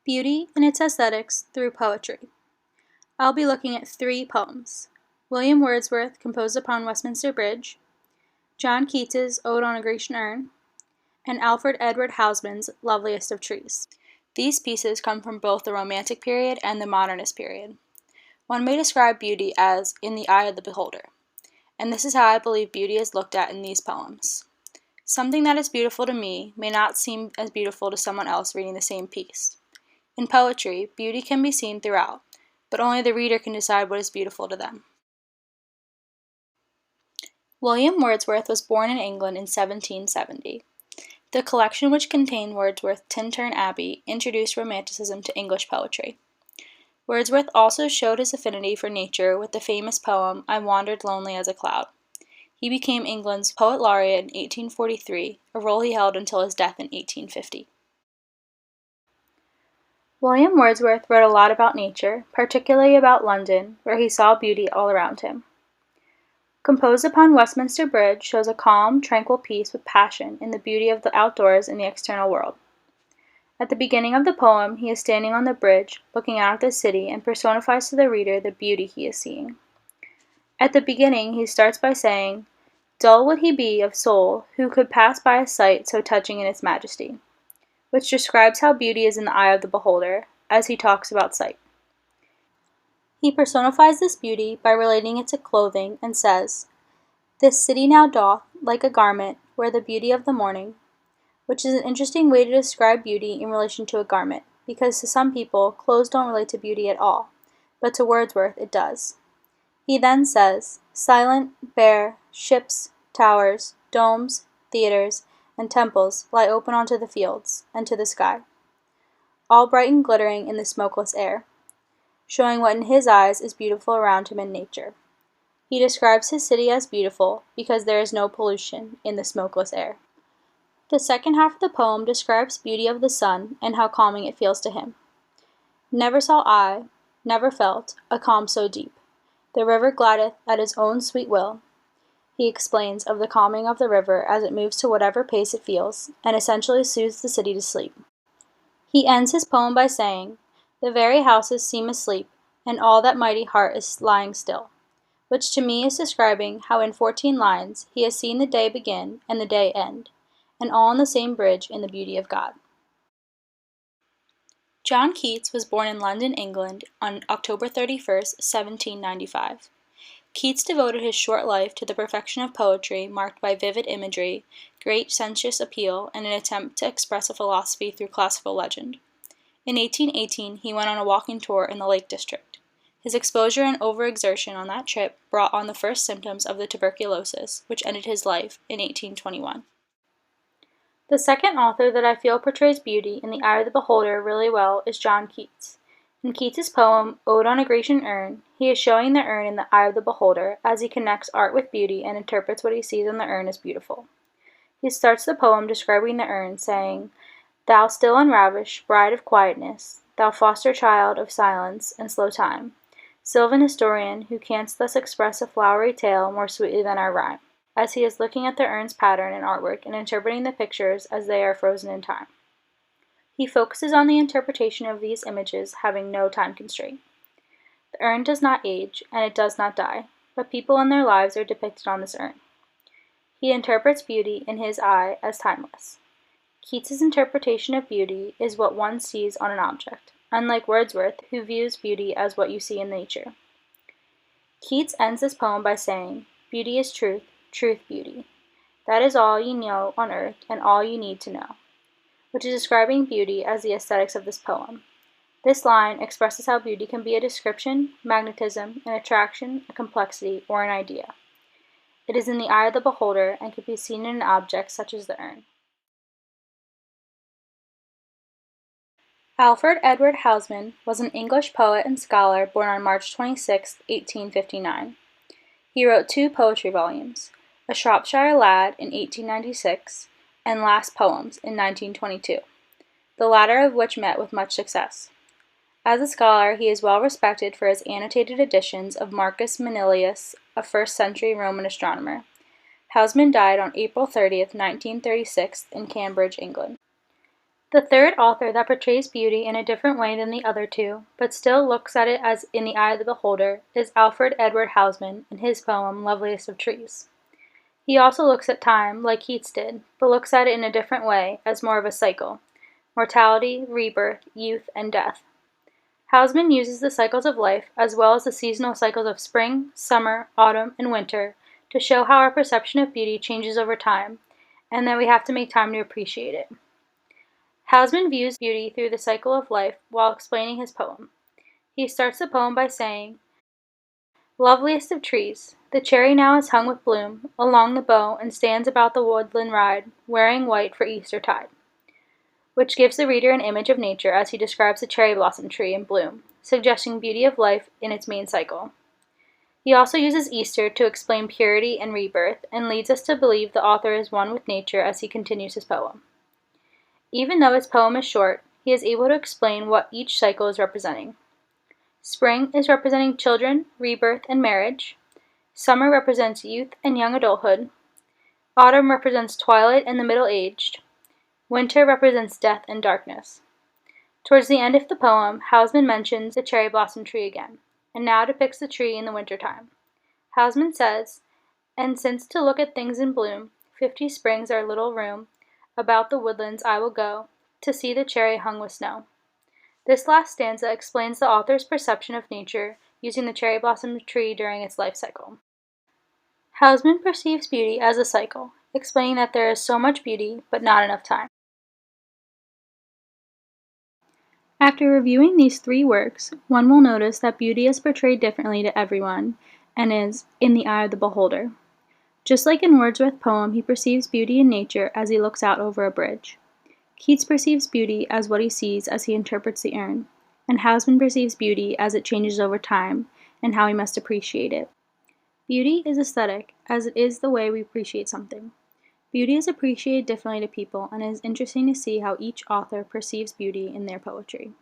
Beauty and its Aesthetics Through Poetry. I'll be looking at 3 poems. William Wordsworth, Composed Upon Westminster Bridge, John Keats's Ode on a Grecian Urn, and Alfred Edward Housman's Loveliest of Trees. These pieces come from both the Romantic period and the Modernist period. One may describe beauty as in the eye of the beholder, and this is how I believe beauty is looked at in these poems. Something that is beautiful to me may not seem as beautiful to someone else reading the same piece. In poetry, beauty can be seen throughout, but only the reader can decide what is beautiful to them. William Wordsworth was born in England in 1770. The collection which contained Wordsworth's Tintern Abbey introduced Romanticism to English poetry. Wordsworth also showed his affinity for nature with the famous poem, I Wandered Lonely as a Cloud. He became England's Poet Laureate in 1843, a role he held until his death in 1850. William Wordsworth wrote a lot about nature, particularly about London, where he saw beauty all around him. Composed Upon Westminster Bridge shows a calm, tranquil piece with passion in the beauty of the outdoors and the external world. At the beginning of the poem, he is standing on the bridge, looking out at the city, and personifies to the reader the beauty he is seeing. At the beginning, he starts by saying, "Dull would he be of soul who could pass by a sight so touching in its majesty," which describes how beauty is in the eye of the beholder, as he talks about sight. He personifies this beauty by relating it to clothing and says, "This city now doth, like a garment, wear the beauty of the morning," which is an interesting way to describe beauty in relation to a garment, because to some people, clothes don't relate to beauty at all, but to Wordsworth it does. He then says, "Silent, bare, ships, towers, domes, theaters, and temples lie open onto the fields, and to the sky, all bright and glittering in the smokeless air," showing what in his eyes is beautiful around him in nature. He describes his city as beautiful because there is no pollution in the smokeless air. The second half of the poem describes beauty of the sun and how calming it feels to him. "Never saw I, never felt, a calm so deep. The river glideth at his own sweet will." He explains of the calming of the river as it moves to whatever pace it feels, and essentially soothes the city to sleep. He ends his poem by saying, "The very houses seem asleep, and all that mighty heart is lying still," which to me is describing how in 14 lines he has seen the day begin and the day end, and all on the same bridge in the beauty of God. John Keats was born in London, England on October 31st, 1795. Keats devoted his short life to the perfection of poetry marked by vivid imagery, great sensuous appeal, and an attempt to express a philosophy through classical legend. In 1818, he went on a walking tour in the Lake District. His exposure and overexertion on that trip brought on the first symptoms of the tuberculosis, which ended his life in 1821. The second author that I feel portrays beauty in the eye of the beholder really well is John Keats. In Keats's poem, Ode on a Grecian Urn, he is showing the urn in the eye of the beholder as he connects art with beauty and interprets what he sees in the urn as beautiful. He starts the poem describing the urn, saying, "Thou still and ravished, bride of quietness, thou foster child of silence and slow time, sylvan historian, who canst thus express a flowery tale more sweetly than our rhyme," as he is looking at the urn's pattern and artwork and interpreting the pictures as they are frozen in time. He focuses on the interpretation of these images having no time constraint. The urn does not age, and it does not die, but people and their lives are depicted on this urn. He interprets beauty in his eye as timeless. Keats's interpretation of beauty is what one sees on an object, unlike Wordsworth, who views beauty as what you see in nature. Keats ends this poem by saying, "Beauty is truth, truth beauty. That is all ye know on earth and all you need to know," which is describing beauty as the aesthetics of this poem. This line expresses how beauty can be a description, magnetism, an attraction, a complexity, or an idea. It is in the eye of the beholder and can be seen in an object such as the urn. Alfred Edward Housman was an English poet and scholar born on March 26, 1859. He wrote 2 poetry volumes, A Shropshire Lad in 1896 and Last Poems in 1922, the latter of which met with much success. As a scholar, he is well respected for his annotated editions of Marcus Manilius, a first-century Roman astronomer. Housman died on April 30, 1936, in Cambridge, England. The third author that portrays beauty in a different way than the other two, but still looks at it as in the eye of the beholder, is Alfred Edward Housman in his poem Loveliest of Trees. He also looks at time, like Keats did, but looks at it in a different way, as more of a cycle: mortality, rebirth, youth, and death. Housman uses the cycles of life, as well as the seasonal cycles of spring, summer, autumn, and winter, to show how our perception of beauty changes over time, and that we have to make time to appreciate it. Housman views beauty through the cycle of life while explaining his poem. He starts the poem by saying, "Loveliest of trees, the cherry now is hung with bloom along the bough and stands about the woodland ride, wearing white for Eastertide," which gives the reader an image of nature as he describes the cherry blossom tree in bloom, suggesting beauty of life in its main cycle. He also uses Easter to explain purity and rebirth, and leads us to believe the author is one with nature as he continues his poem. Even though his poem is short, he is able to explain what each cycle is representing. Spring is representing children, rebirth, and marriage. Summer represents youth and young adulthood. Autumn represents twilight and the middle-aged. Winter represents death and darkness. Towards the end of the poem, Housman mentions the cherry blossom tree again, and now depicts the tree in the wintertime. Housman says, "And since to look at things in bloom, 50 springs are little room, about the woodlands I will go, to see the cherry hung with snow." This last stanza explains the author's perception of nature using the cherry blossom tree during its life cycle. Housman perceives beauty as a cycle, explaining that there is so much beauty, but not enough time. After reviewing these 3 works, one will notice that beauty is portrayed differently to everyone, and is in the eye of the beholder. Just like in Wordsworth's poem, he perceives beauty in nature as he looks out over a bridge. Keats perceives beauty as what he sees as he interprets the urn, and Housman perceives beauty as it changes over time, and how he must appreciate it. Beauty is aesthetic, as it is the way we appreciate something. Beauty is appreciated differently to people, and it is interesting to see how each author perceives beauty in their poetry.